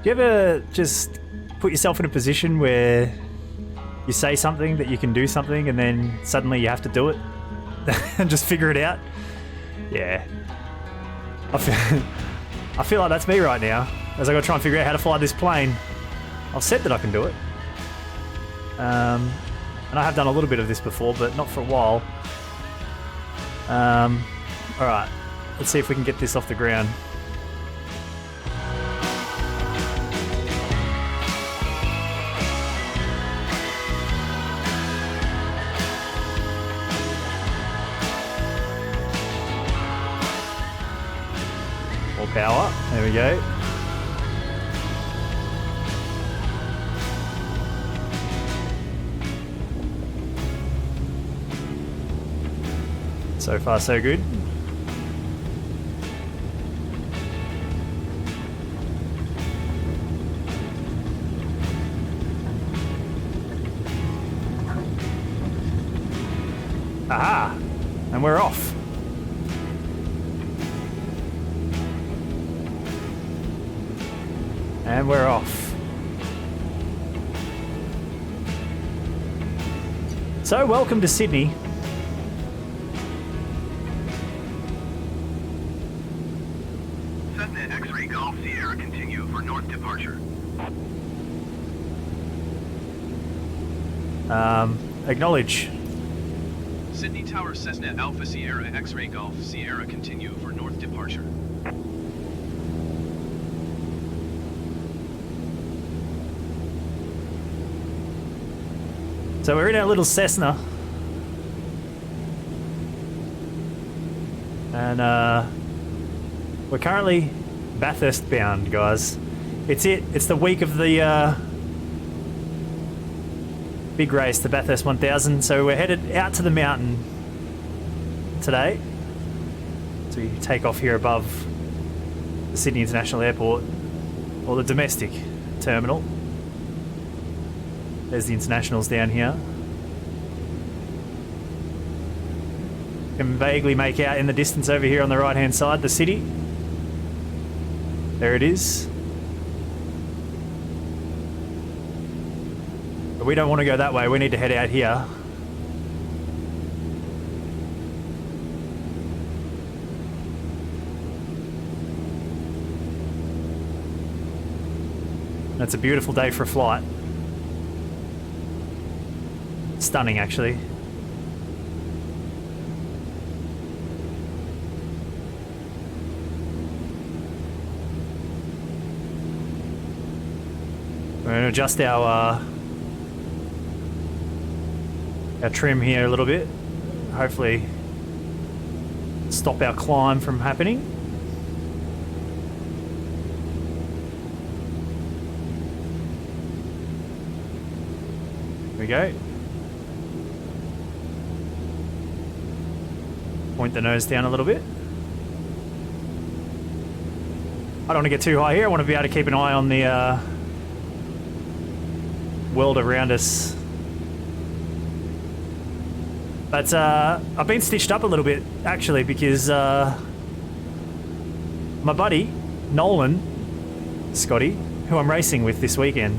Do you ever just put yourself in a position where you say something that you can do something and then suddenly you have to do it and just figure it out? Yeah. I feel like that's me right now as I got to try and figure out how to fly this plane. I've said that I can do it. And I have done a little bit of this before, but not for a while. Alright, let's see if we can get this off the ground. More power, there we go. So far, so good. Aha! And we're off. And we're off. So, welcome to Sydney. X-ray Golf Sierra continue for north departure. Acknowledge. Sydney Tower Cessna Alpha Sierra X-ray Golf Sierra continue for north departure. So we're in our little Cessna. And we're currently Bathurst bound, guys. It's the week of the big race, the Bathurst 1000. So we're headed out to the mountain today. So we take off here above the Sydney International Airport, or the domestic terminal. There's the internationals down here. You can vaguely make out in the distance over here on the right hand side the city. There it is. But we don't want to go that way, we need to head out here. It's a beautiful day for a flight. Stunning, actually. We're going to adjust our trim here a little bit. Hopefully stop our climb from happening. Here we go. Point the nose down a little bit. I don't want to get too high here. I want to be able to keep an eye on the world around us. But I've been stitched up a little bit, actually, because my buddy, Nolan, Scotty, who I'm racing with this weekend,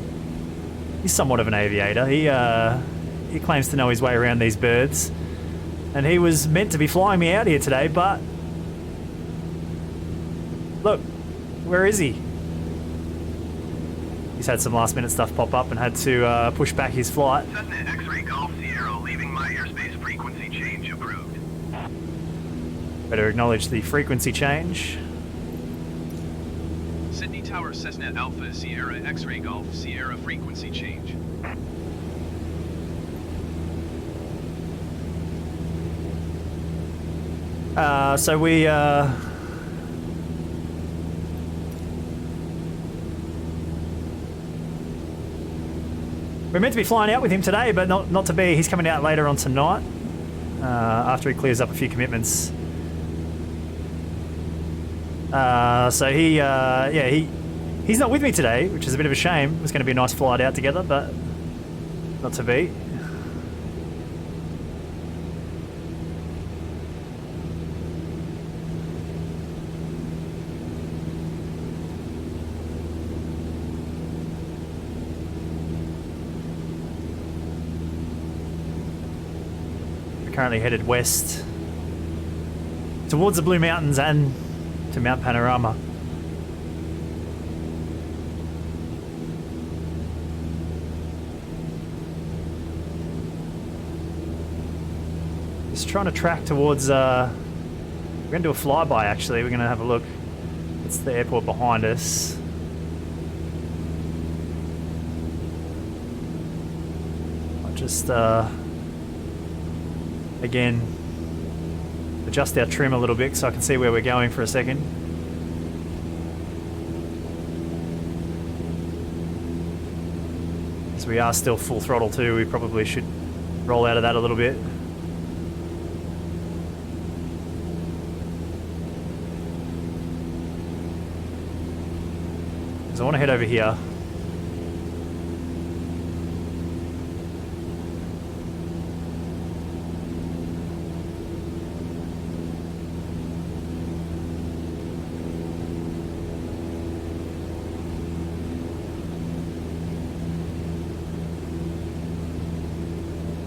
he's somewhat of an aviator. He claims to know his way around these birds. And he was meant to be flying me out here today, but look, where is he? He's had some last minute stuff pop up and had to push back his flight. Cessna X-ray Golf Sierra leaving my airspace frequency change approved. Better acknowledge the frequency change. Sydney Tower Cessna Alpha Sierra X-ray Golf Sierra frequency change. So we're meant to be flying out with him today, but not to be. He's coming out later on tonight after he clears up a few commitments. So he's not with me today, which is a bit of a shame. It was going to be a nice flight out together, but not to be. We're currently headed west towards the Blue Mountains and to Mount Panorama. Just trying to track towards, we're going to do a flyby actually. We're going to have a look. It's the airport behind us. I'll just, again, adjust our trim a little bit so I can see where we're going for a second. As we are still full throttle too, we probably should roll out of that a little bit. I want to head over here.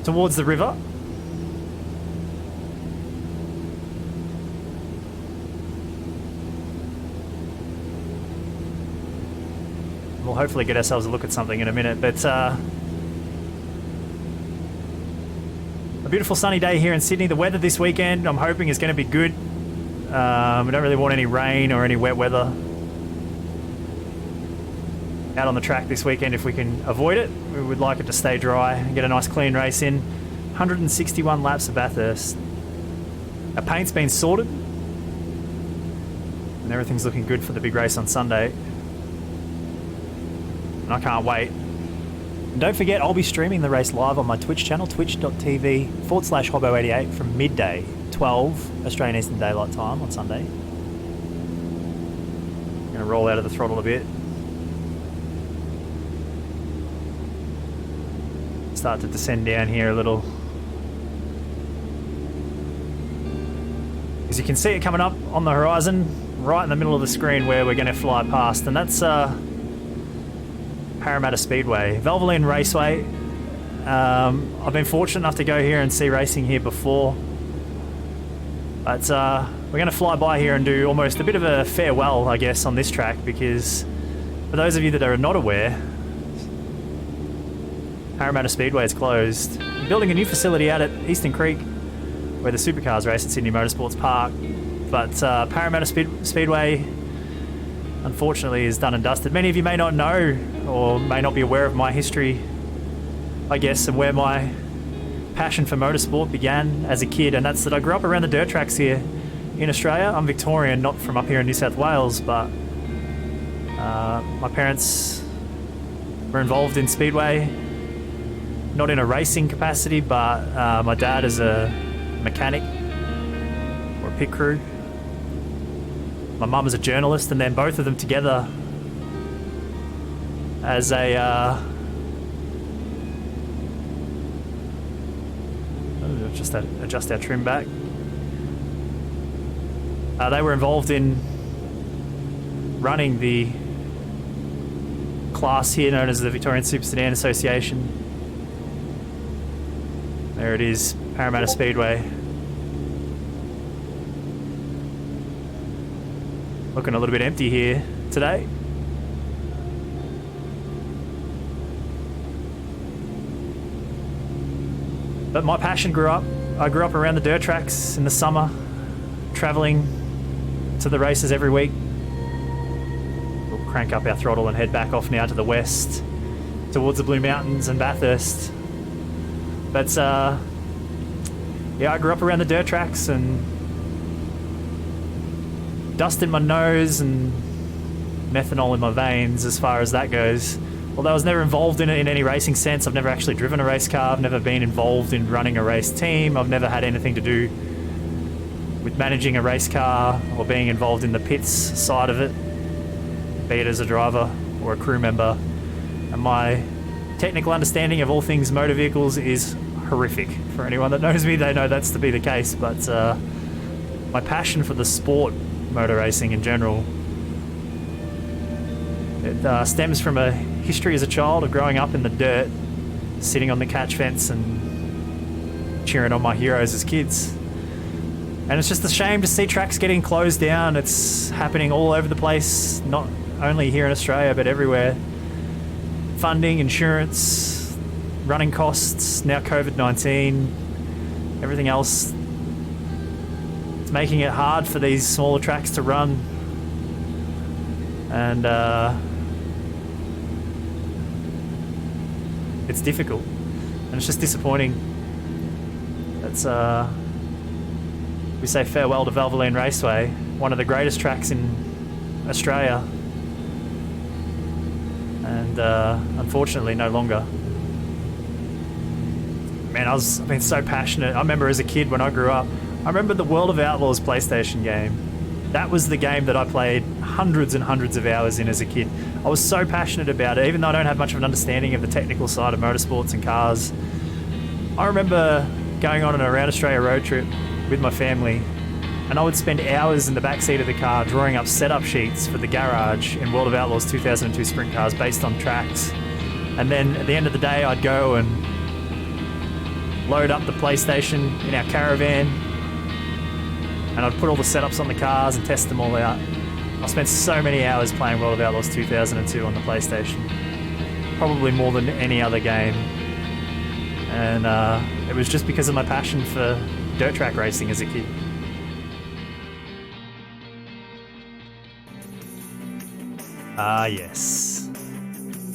Towards the river. We'll hopefully get ourselves a look at something in a minute, but a beautiful sunny day here in Sydney. The weather this weekend, I'm hoping, is going to be good. We don't really want any rain or any wet weather out on the track this weekend if we can avoid it. We would like it to stay dry and get a nice clean race in. 161 laps of Bathurst. Our paint's been sorted and everything's looking good for the big race on Sunday. And I can't wait. And don't forget, I'll be streaming the race live on my Twitch channel, twitch.tv/Hobbo88 from midday, 12 Australian Eastern Daylight Time on Sunday. I'm going to roll out of the throttle a bit. Start to descend down here a little. As you can see it coming up on the horizon, right in the middle of the screen where we're going to fly past, and that's Parramatta Speedway, Valvoline Raceway. I've been fortunate enough to go here and see racing here before, but we're going to fly by here and do almost a bit of a farewell, I guess, on this track, because for those of you that are not aware, Parramatta Speedway is closed. We're building a new facility out at Eastern Creek where the Supercars race at Sydney Motorsports Park, but Parramatta Speedway unfortunately is done and dusted. Many of you may not know or may not be aware of my history, I guess, and where my passion for motorsport began as a kid, and that's that I grew up around the dirt tracks here in Australia. I'm Victorian, not from up here in New South Wales, but my parents were involved in Speedway, not in a racing capacity, but my dad is a mechanic or a pit crew. My mum is a journalist, and then both of them together as a just adjust our trim back. They were involved in running the class here known as the Victorian Super Sedan Association. There it is, Parramatta Speedway. Looking a little bit empty here today. But my passion I grew up around the dirt tracks in the summer, travelling to the races every week. We'll crank up our throttle and head back off now to the west, towards the Blue Mountains and Bathurst. But yeah, I grew up around the dirt tracks, and dust in my nose and methanol in my veins as far as that goes. Although I was never involved in it in any racing sense. I've never actually driven a race car. I've never been involved in running a race team. I've never had anything to do with managing a race car or being involved in the pits side of it, be it as a driver or a crew member. And my technical understanding of all things motor vehicles is horrific. For anyone that knows me, they know that's to be the case. But my passion for the sport motor racing in general, it stems from a history as a child of growing up in the dirt, sitting on the catch fence and cheering on my heroes as kids. And it's just a shame to see tracks getting closed down. It's happening all over the place, not only here in Australia, but everywhere. Funding, insurance, running costs, now COVID-19, everything else. It's making it hard for these smaller tracks to run. And it's difficult. And it's just disappointing. It's we say farewell to Valvoline Raceway, one of the greatest tracks in Australia, and unfortunately no longer. Man, I've been so passionate. I remember as a kid when I grew up, I remember the World of Outlaws PlayStation game. That was the game that I played hundreds and hundreds of hours in as a kid. I was so passionate about it, even though I don't have much of an understanding of the technical side of motorsports and cars. I remember going on an around Australia road trip with my family, and I would spend hours in the backseat of the car drawing up setup sheets for the garage in World of Outlaws 2002 Sprint Cars based on tracks. And then at the end of the day, I'd go and load up the PlayStation in our caravan, and I'd put all the setups on the cars and test them all out. I spent so many hours playing World of Outlaws 2002 on the PlayStation, probably more than any other game. And it was just because of my passion for dirt track racing as a kid. Ah, yes.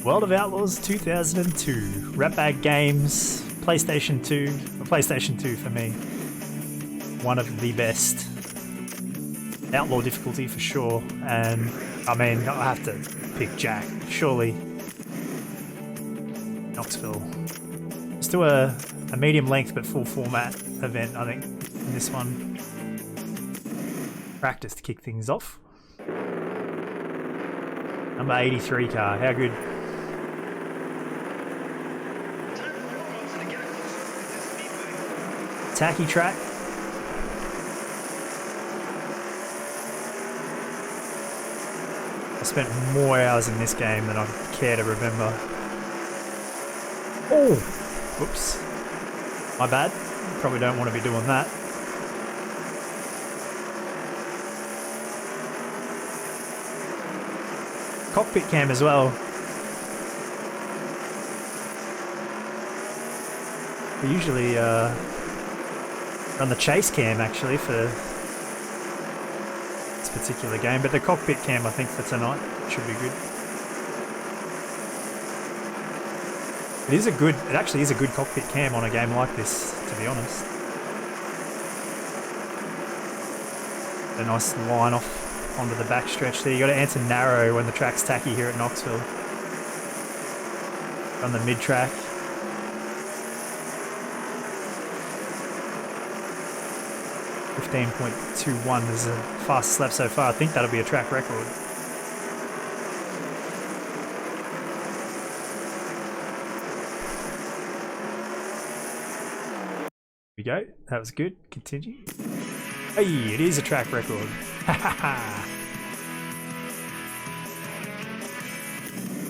World of Outlaws 2002. Ratbag Games, PlayStation 2. PlayStation 2 for me. One of the best. Outlaw difficulty for sure. And, I mean, I have to pick Jack, surely. Knoxville. Let's do a medium length but full format event, I think, in this one. Practice to kick things off. Number 83 car, how good? Tacky track. I spent more hours in this game than I care to remember. Oh! Whoops. My bad. Probably don't want to be doing that. Cockpit cam as well. We usually run the chase cam actually for this particular game, but the cockpit cam I think for tonight should be good. It actually is a good cockpit cam on a game like this, to be honest. A nice line off onto the back stretch there. You got to enter narrow when the track's tacky here at Knoxville. On the mid track. 15.21 is the fastest lap so far. I think that'll be a track record. Here we go. That was good. Continue. Hey, it is a track record.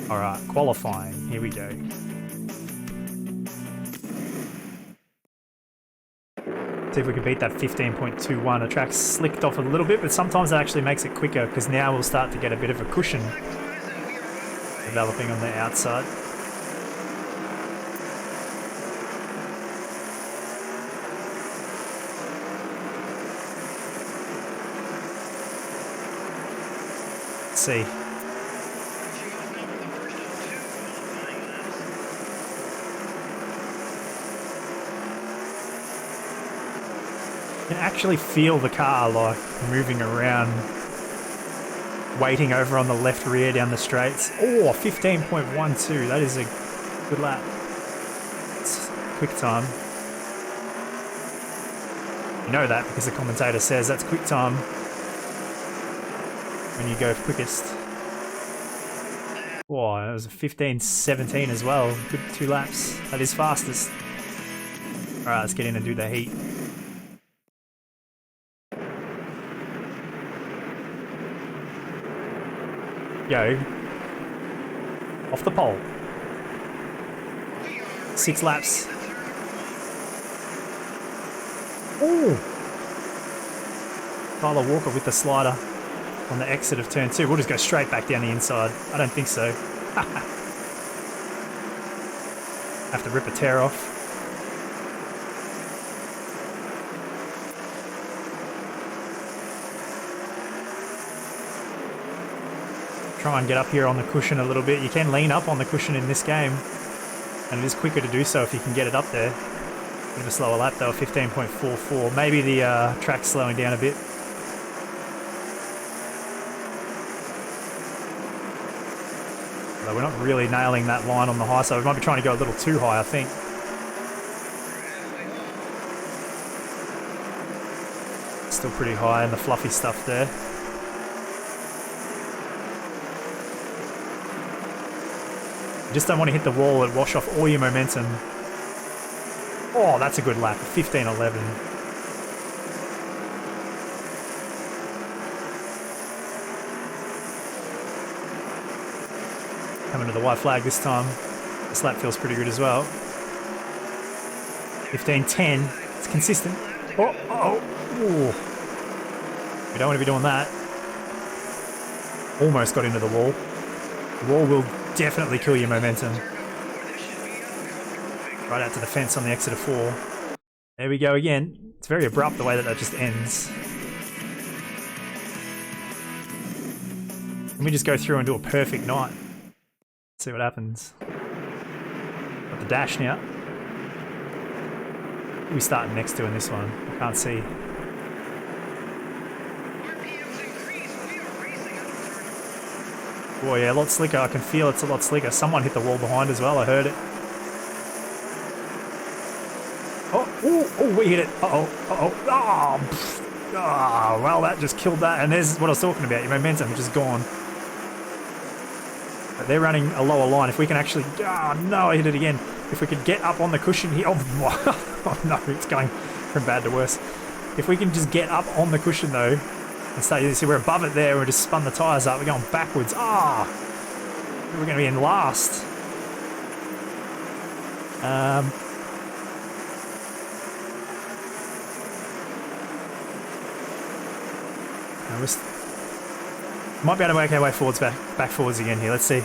Alright, qualifying. Here we go. See if we can beat that 15.21. The track's slicked off a little bit, but sometimes it actually makes it quicker because now we'll start to get a bit of a cushion developing on the outside. Let's see. You can actually feel the car like moving around, waiting over on the left rear down the straights. Oh, 15.12. That is a good lap. It's quick time. You know that because the commentator says that's quick time when you go quickest. Wow, that was a 15.17 as well. Good 2 laps. That is fastest. Alright, let's get in and do the heat. Go. Off the pole. 6 laps. Ooh! Tyler Walker with the slider on the exit of turn 2. We'll just go straight back down the inside. I don't think so. Have to rip a tear off. Try and get up here on the cushion a little bit. You can lean up on the cushion in this game, and it is quicker to do so if you can get it up there. Bit of a slower lap though, 15.44. Maybe the track's slowing down a bit. Although we're not really nailing that line on the high side. We might be trying to go a little too high, I think. Still pretty high in the fluffy stuff there. You just don't want to hit the wall and wash off all your momentum. Oh, that's a good lap. 15.11. Coming to the white flag this time. This lap feels pretty good as well. 15.10. It's consistent. Oh, ooh. We don't want to be doing that. Almost got into the wall. The wall will definitely kill your momentum. Right out to the fence on the exit of 4. There we go again. It's very abrupt the way that just ends. Let me just go through and do a perfect night. See what happens. Got the dash now. Who are we starting next to in this one? I can't see. Oh yeah, a lot slicker. I can feel it's a lot slicker. Someone hit the wall behind as well. I heard it. Oh, we hit it. Well, that just killed that. And there's what I was talking about. Your momentum just gone. But they're running a lower line. If we can actually... Oh, no, I hit it again. If we could get up on the cushion here... Oh, no, it's going from bad to worse. If we can just get up on the cushion, though, and start... You see, we're above it there. We just spun the tyres up. We're going backwards. We're going to be in last. Might be able to make our way forwards, back forwards again here. Let's see.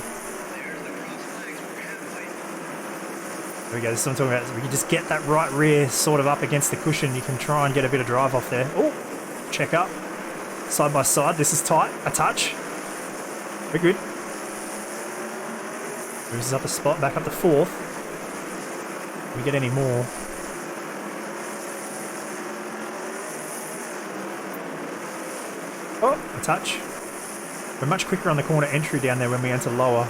There we go. This is what I'm talking about. So we can just get that right rear sort of up against the cushion. You can try and get a bit of drive off there. Oh, check up. Side by side. This is tight. A touch. We're good. Moves us up a spot. Back up to 4th. Can we get any more? Oh, a touch. We're much quicker on the corner entry down there when we enter lower.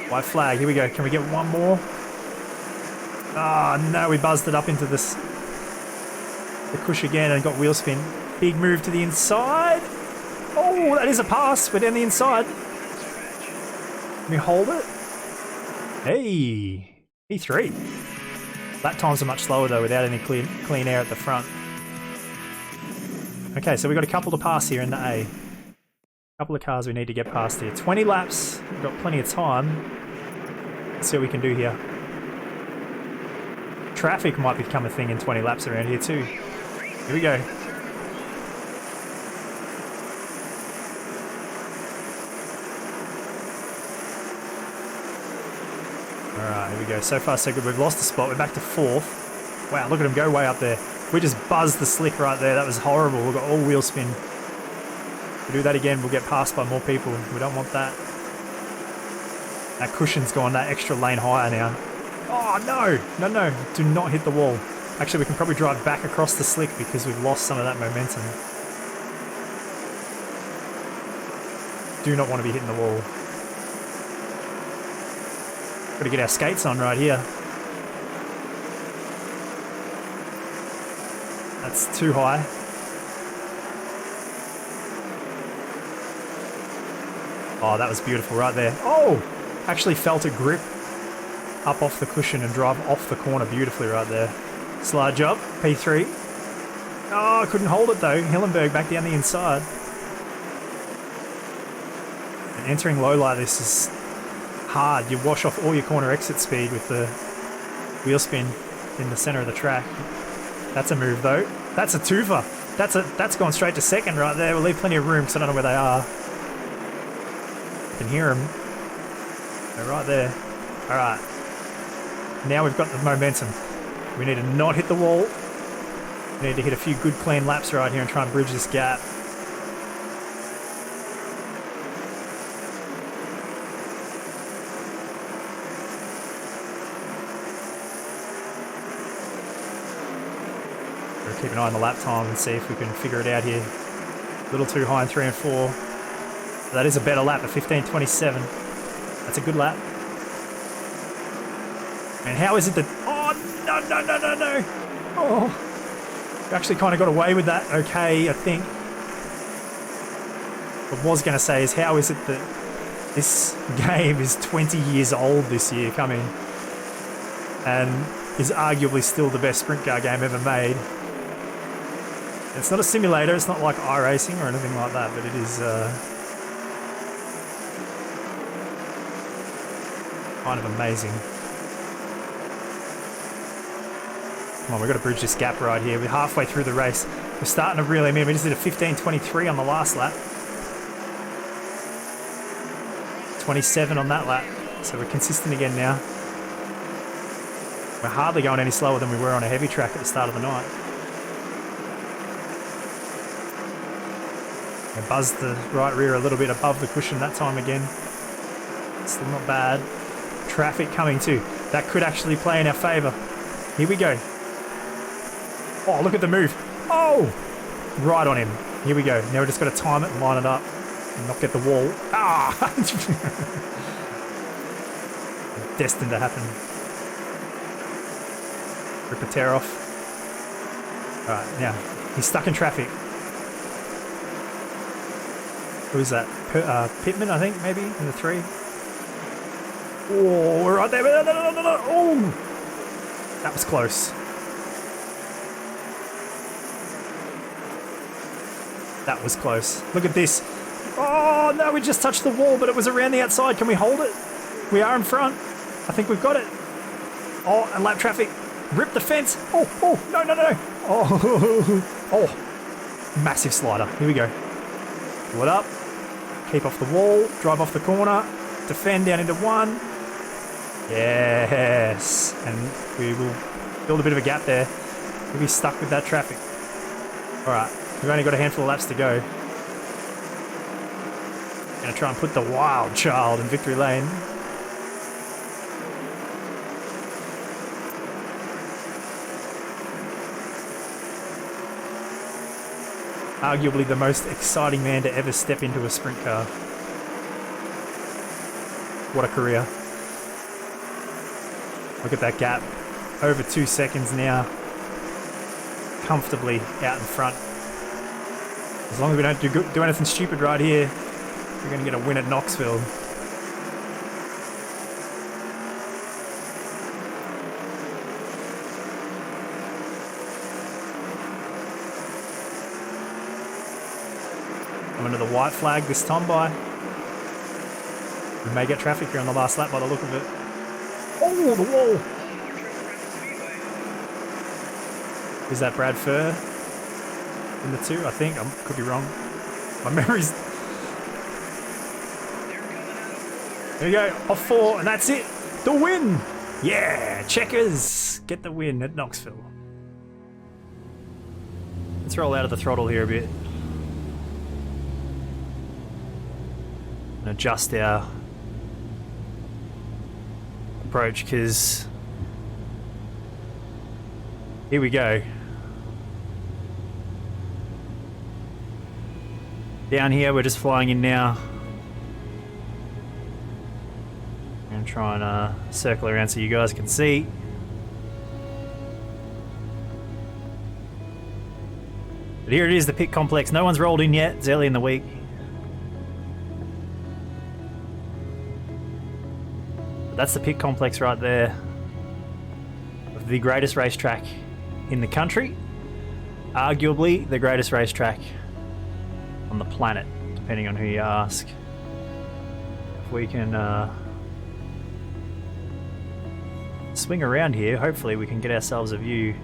White flag, here we go. Can we get one more? No, we buzzed it up into the cush again and got wheel spin. Big move to the inside. Oh, that is a pass. We're down the inside. Can we hold it? Hey, P3. Lap times are much slower though without any clean air at the front. Okay, so we've got a couple to pass here in the A. Couple of cars we need to get past here. 20 laps. We've got plenty of time. Let's see what we can do here. Traffic might become a thing in 20 laps around here too. Here we go. Alright, here we go. So far so good. We've lost a spot. We're back to 4th. Wow, look at him go way up there. We just buzzed the slick right there. That was horrible. We've got all wheel spin. If we do that again, we'll get passed by more people. We don't want that. That cushion's gone that extra lane higher now. Oh, no. No. Do not hit the wall. Actually, we can probably drive back across the slick because we've lost some of that momentum. Do not want to be hitting the wall. Got to get our skates on right here. That's too high. Oh, that was beautiful right there. Oh! Actually felt a grip up off the cushion and drive off the corner beautifully right there. Slide job, P3. Oh, I couldn't hold it though. Hillenberg back down the inside. And entering low like this is hard. You wash off all your corner exit speed with the wheel spin in the center of the track. That's a move though. That's a twofer. That's gone straight to second right there. We'll leave plenty of room because I don't know where they are. I can hear them. They're right there. All right. Now we've got the momentum. We need to not hit the wall. We need to hit a few good clean laps right here and try and bridge this gap. We'll keep an eye on the lap time and see if we can figure it out here. A little too high in 3 and 4. That is a better lap, a 15:27. That's a good lap. And how is it that... Oh, no. Oh. We actually kind of got away with that. Okay, I think. What I was going to say is how is it that this game is 20 years old this year coming and is arguably still the best sprint car game ever made. It's not a simulator, it's not like iRacing or anything like that, but it is kind of amazing. Come on, we've got to bridge this gap right here. We're halfway through the race. We're starting to really, we just did a 15:23 on the last lap. 27 on that lap. So we're consistent again now. We're hardly going any slower than we were on a heavy track at the start of the night. I buzzed the right rear a little bit above the cushion that time again. Still not bad. Traffic coming too. That could actually play in our favour. Here we go. Oh, look at the move. Oh! Right on him. Here we go. Now we're just got to time it and line it up. And not get the wall. Ah! Destined to happen. Rip a tear off. Alright, now. He's stuck in traffic. Who is that? Pittman, I think, maybe, in the 3. Oh, we're right there. No. Oh! That was close. That was close. Look at this. Oh, no, we just touched the wall, but it was around the outside. Can we hold it? We are in front. I think we've got it. Oh, and lap traffic. Rip the fence. Oh, no. Oh, massive slider. Here we go. Pull it up. Keep off the wall. Drive off the corner. Defend down into 1. Yes. And we will build a bit of a gap there. We'll be stuck with that traffic. All right. We've only got a handful of laps to go. Gonna try and put the wild child in victory lane. Arguably the most exciting man to ever step into a sprint car. What a career. Look at that gap. Over 2 seconds now. Comfortably out in front. As long as we don't do anything stupid right here, we're going to get a win at Knoxville. Coming to the white flag this time by. We may get traffic here on the last lap by the look of it. Oh, the wall! Is that Brad Furr in the 2? I think. I could be wrong. My memory's... There we go. Off 4, and that's it. The win! Yeah! Checkers! Get the win at Knoxville. Let's roll out of the throttle here a bit. And adjust our approach, because here we go. Down here, we're just flying in now. I'm going to try and circle around so you guys can see. But here it is, the pit complex. No one's rolled in yet. It's early in the week. But that's the pit complex right there. Of the greatest racetrack in the country. Arguably the greatest racetrack on the planet, depending on who you ask. If we can swing around here, hopefully we can get ourselves a view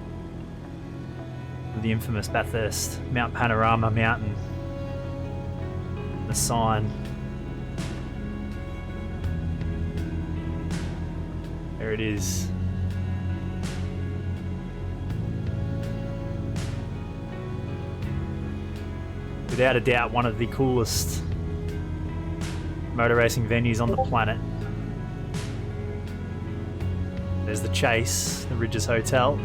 The infamous Bathurst Mount Panorama mountain. The sign. There it is. Without a doubt, one of the coolest motor racing venues on the planet. There's the Chase, the Ridges Hotel.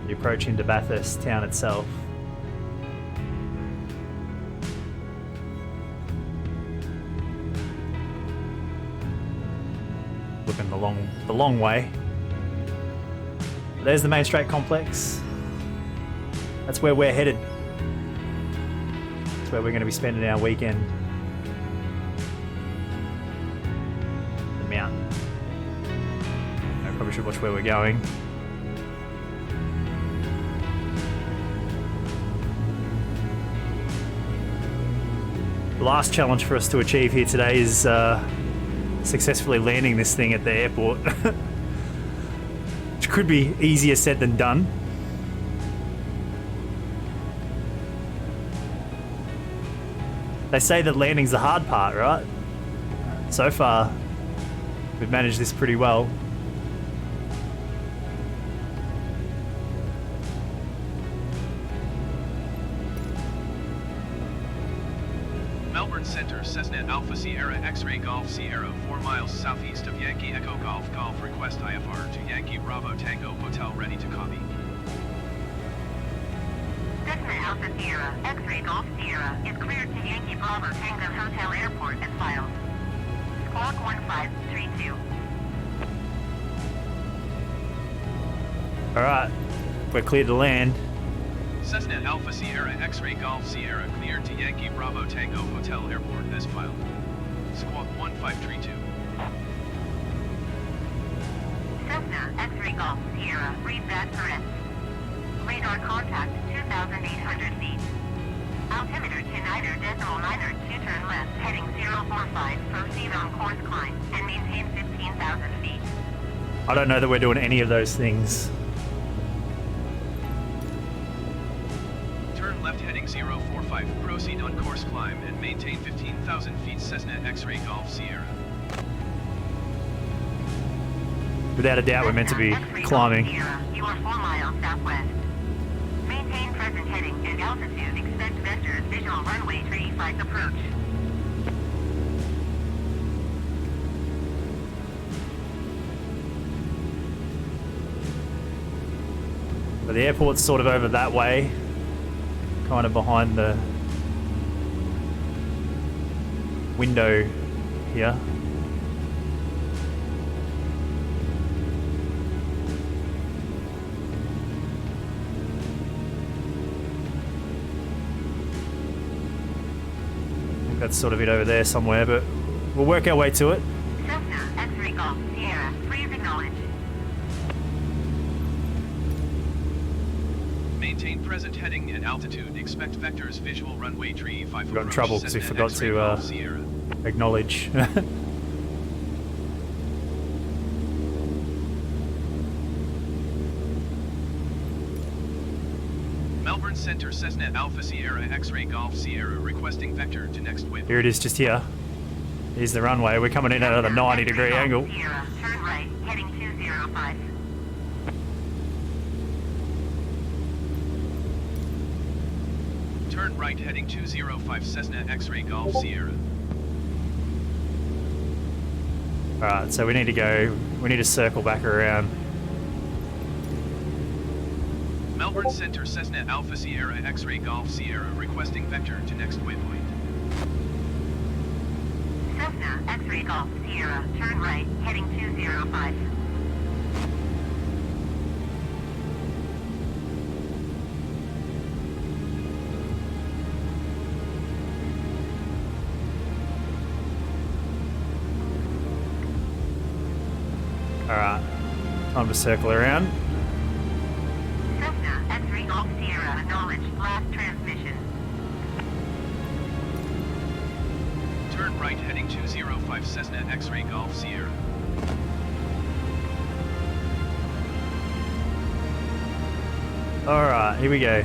The approach into Bathurst town itself. Looking the long way. There's the Main Straight complex. That's where we're headed. That's where we're going to be spending our weekend. The mountain. I probably should watch where we're going. The last challenge for us to achieve here today is successfully landing this thing at the airport. Which could be easier said than done. They say that landing's the hard part, right? So far, we've managed this pretty well. Melbourne Center, Cessna Alpha Sierra X-Ray Golf Sierra, 4 miles southeast of Yankee Echo Golf Golf. Request IFR to Yankee Bravo Tango Hotel, ready to copy. Cessna Alpha Sierra X-Ray Golf Sierra is cleared to Yankee Bravo Tango Hotel Airport as filed. Squawk 1532. Alright, we're clear to land. Cessna Alpha Sierra X-Ray Golf Sierra cleared to Yankee Bravo Tango Hotel Airport as filed. Squawk 1532. Cessna X-Ray Golf Sierra, read that correct. Radar contact 2,800 feet. Altimeter to niner decimal niner 2 turn left heading 045, proceed on course climb and maintain 15,000 feet. I don't know that we're doing any of those things. Turn left heading 045, proceed on course climb and maintain 15,000 feet. Cessna X-Ray Golf Sierra. Without a doubt, we're meant to be X-Ray climbing. Golf Sierra, you are 4 miles southwest. Maintain present heading and altitude. Expect vectors visual runway 35 approach. But the airport's sort of over that way, kind of behind the window here. I think that's sort of it over there somewhere, but we'll work our way to it. Cessna X-Ray Golf Sierra, please acknowledge. Maintain present heading and altitude. Expect vectors visual runway 35 We got in approach. trouble because we Cessna forgot X-Ray to Golf Sierra. acknowledge. Melbourne Center, Cessna Alpha Sierra X-Ray Golf Sierra, requesting vector to next waypoint. Here it is, just here. Here's the runway. We're coming in at a 90-degree angle. Sierra, turn right, heading 205. Turn right heading 205, Cessna X-Ray Golf Sierra. Alright, so we need to circle back around. Melbourne Center, Cessna Alpha Sierra X-Ray Golf Sierra, requesting vector to next waypoint. Cessna X-Ray Golf Sierra, turn right, heading 205. Alright, time to circle around. Cessna X-Ray Golf Sierra, acknowledge last transmission. Turn right heading 205 Cessna X-Ray Golf Sierra. Alright, here we go.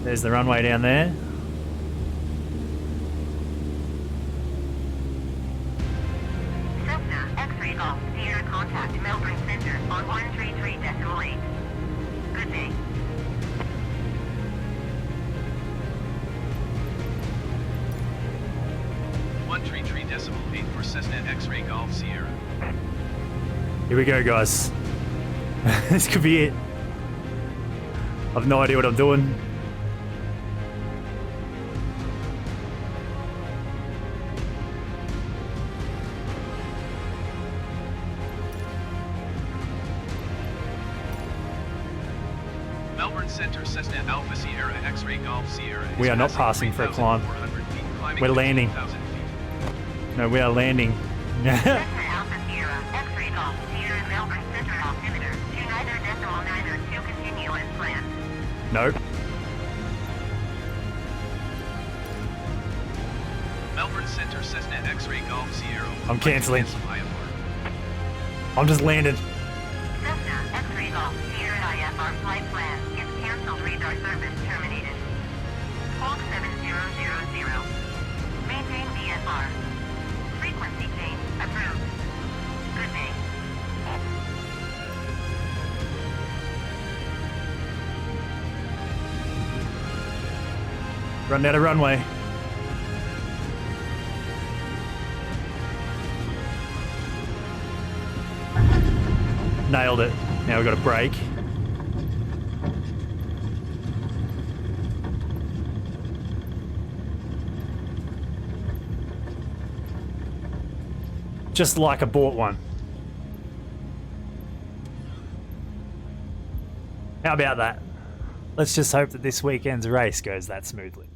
There's the runway down there. Cessna X-Ray Golf Sierra contact Melbourne Center on 133.8. Good day. .8 for Cessna X-Ray Golf Sierra. Here we go, guys. This could be it. I've no idea what I'm doing. Melbourne Center Cessna Alpha Sierra X-Ray Golf Sierra. We are not passing for a climb. We're landing. No, we are landing. Cessna Alpha Sierra X-Ray Golf Sierra Melbourne Center altimeter 29.9 to continue as planned. Nope. Melbourne Center Cessna X-Ray Golf Sierra. I'm cancelling. IFR. I'm just landed. Cessna X-Ray Golf Sierra IFR flight plan is cancelled. Radar service terminated. Squawk 7000. Maintain VFR. Frequency change approved. Good day. Run out of runway. Nailed it. Now we've got a break. Just like I bought one. How about that? Let's just hope that this weekend's race goes that smoothly.